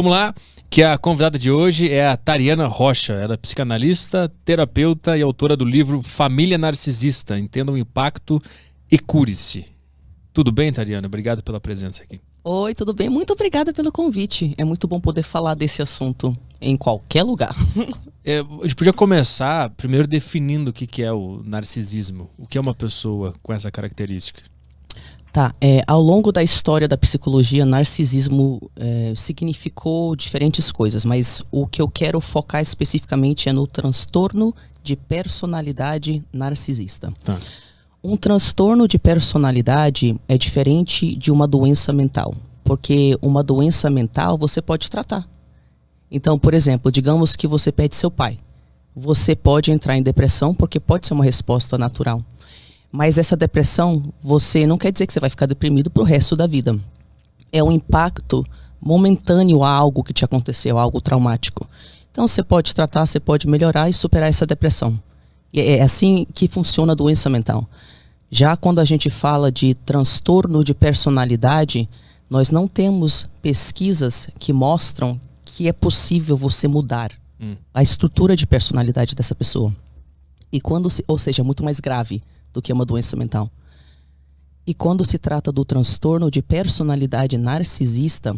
Vamos lá, que a convidada de hoje é a Tariana Rocha. Ela é psicanalista, terapeuta e autora do livro Família Narcisista. Entenda o impacto e cure-se. Tudo bem, Tariana? Obrigado pela presença aqui. Oi, tudo bem? Muito obrigada pelo convite. É muito bom poder falar desse assunto em qualquer lugar. A gente podia começar primeiro definindo o que é o narcisismo. O que é uma pessoa com essa característica? Tá, ao longo da história da psicologia, narcisismo significou diferentes coisas, mas o que eu quero focar especificamente é no transtorno de personalidade narcisista. Tá. Um transtorno de personalidade é diferente de uma doença mental, porque uma doença mental você pode tratar. Então, por exemplo, digamos que você perde seu pai. Você pode entrar em depressão porque pode ser uma resposta natural. Mas essa depressão, você não quer dizer que você vai ficar deprimido pro resto da vida. É um impacto momentâneo a algo que te aconteceu, algo traumático. Então você pode tratar, você pode melhorar e superar essa depressão. E é assim que funciona a doença mental. Já quando a gente fala de transtorno de personalidade, nós não temos pesquisas que mostram que é possível você mudar a estrutura de personalidade dessa pessoa. E ou seja, é muito mais grave do que uma doença mental. E quando se trata do transtorno de personalidade narcisista,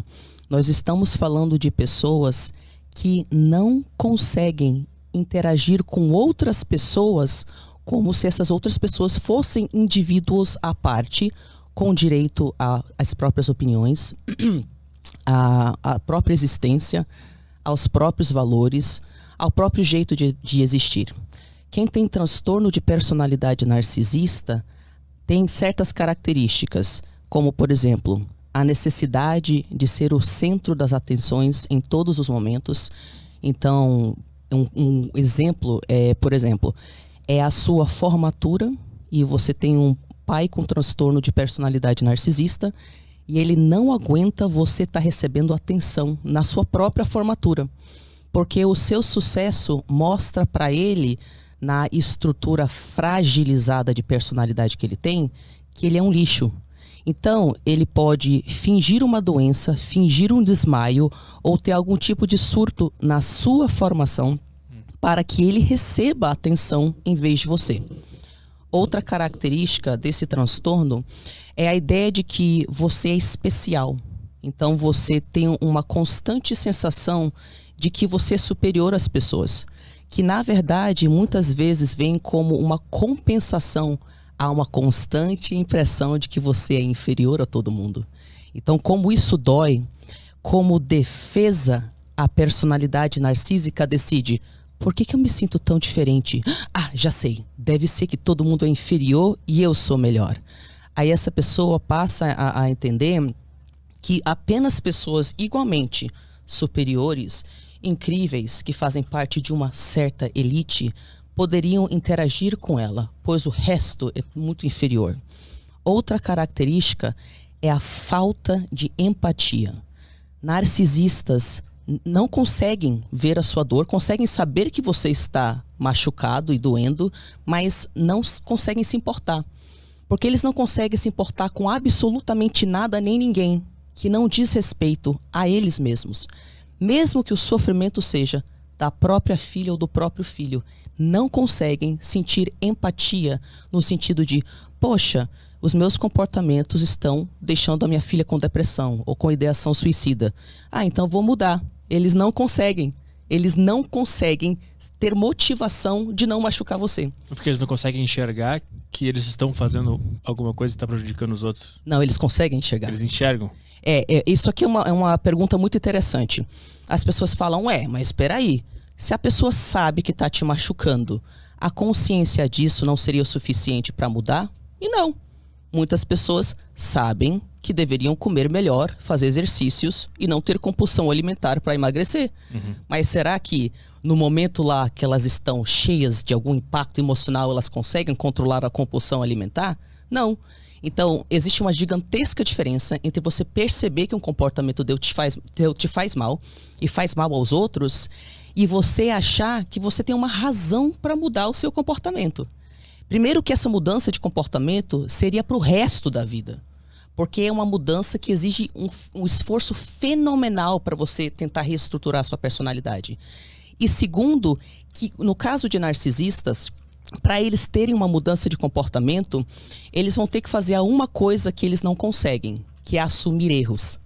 nós estamos falando de pessoas que não conseguem interagir com outras pessoas como se essas outras pessoas fossem indivíduos à parte, com direito às próprias opiniões, à própria existência, aos próprios valores, ao próprio jeito de existir. Quem tem transtorno de personalidade narcisista tem certas características, como, por exemplo, a necessidade de ser o centro das atenções em todos os momentos. Então, um exemplo é a sua formatura e você tem um pai com transtorno de personalidade narcisista e ele não aguenta você estar recebendo atenção na sua própria formatura, porque o seu sucesso mostra para ele, na estrutura fragilizada de personalidade que ele tem, que ele é um lixo. Então, ele pode fingir uma doença, fingir um desmaio ou ter algum tipo de surto na sua formação para que ele receba atenção em vez de você. Outra característica desse transtorno é a ideia de que você é especial. Então, você tem uma constante sensação de que você é superior às pessoas, que na verdade muitas vezes vem como uma compensação a uma constante impressão de que você é inferior a todo mundo. Então, como isso dói, como defesa, a personalidade narcísica decide: por que eu me sinto tão diferente? Ah, já sei, deve ser que todo mundo é inferior e eu sou melhor. Aí essa pessoa passa a entender que apenas pessoas igualmente superiores, incríveis, que fazem parte de uma certa elite, poderiam interagir com ela, pois o resto é muito inferior. Outra característica é a falta de empatia. Narcisistas não conseguem ver a sua dor, conseguem saber que você está machucado e doendo, mas não conseguem se importar. Porque eles não conseguem se importar com absolutamente nada nem ninguém que não diz respeito a eles mesmos. Mesmo que o sofrimento seja da própria filha ou do próprio filho, não conseguem sentir empatia no sentido de: poxa, os meus comportamentos estão deixando a minha filha com depressão ou com ideação suicida. Ah, então vou mudar. Eles não conseguem. Eles não conseguem ter motivação de não machucar você. Porque eles não conseguem enxergar que eles estão fazendo alguma coisa que está prejudicando os outros. Não, eles conseguem enxergar. Eles enxergam? Isso aqui é uma pergunta muito interessante. As pessoas falam: mas espera aí, se a pessoa sabe que está te machucando, a consciência disso não seria o suficiente para mudar? E não. Muitas pessoas sabem que deveriam comer melhor, fazer exercícios e não ter compulsão alimentar para emagrecer. Mas será que no momento lá que elas estão cheias de algum impacto emocional, elas conseguem controlar a compulsão alimentar? Não. Então, existe uma gigantesca diferença entre você perceber que um comportamento te faz mal e faz mal aos outros, e você achar que você tem uma razão para mudar o seu comportamento. Primeiro que essa mudança de comportamento seria para o resto da vida. Porque é uma mudança que exige um esforço fenomenal para você tentar reestruturar a sua personalidade. E segundo, que no caso de narcisistas, para eles terem uma mudança de comportamento, eles vão ter que fazer uma coisa que eles não conseguem, que é assumir erros.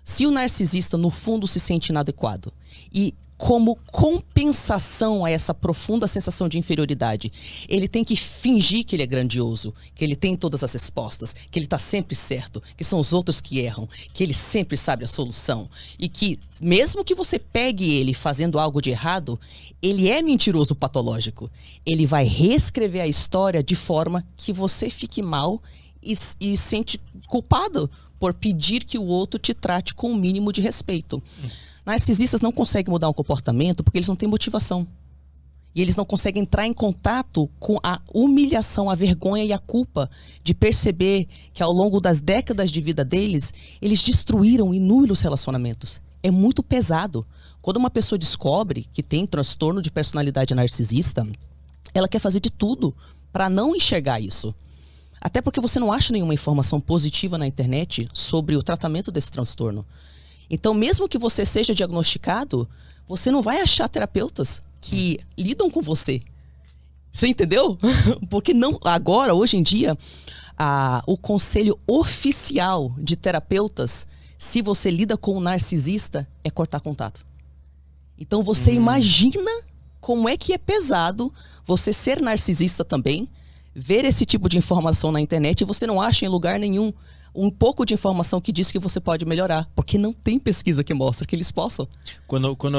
Se o narcisista, no fundo, se sente inadequado e como compensação a essa profunda sensação de inferioridade, ele tem que fingir que ele é grandioso, que ele tem todas as respostas, que ele está sempre certo, que são os outros que erram, que ele sempre sabe a solução. E que, mesmo que você pegue ele fazendo algo de errado, ele é mentiroso patológico. Ele vai reescrever a história de forma que você fique mal e sente culpado por pedir que o outro te trate com o mínimo de respeito. Narcisistas não conseguem mudar um comportamento porque eles não têm motivação. E eles não conseguem entrar em contato com a humilhação, a vergonha e a culpa de perceber que ao longo das décadas de vida deles, eles destruíram inúmeros relacionamentos. É muito pesado. Quando uma pessoa descobre que tem transtorno de personalidade narcisista, ela quer fazer de tudo para não enxergar isso. Até porque você não acha nenhuma informação positiva na internet sobre o tratamento desse transtorno. Então, mesmo que você seja diagnosticado, você não vai achar terapeutas que lidam com você. Você entendeu? Porque não, agora, hoje em dia, o conselho oficial de terapeutas, se você lida com um narcisista, é cortar contato. Então, você imagina como é que é pesado você ser narcisista também, ver esse tipo de informação na internet e você não acha em lugar nenhum um pouco de informação que diz que você pode melhorar, porque não tem pesquisa que mostra que eles possam. Quando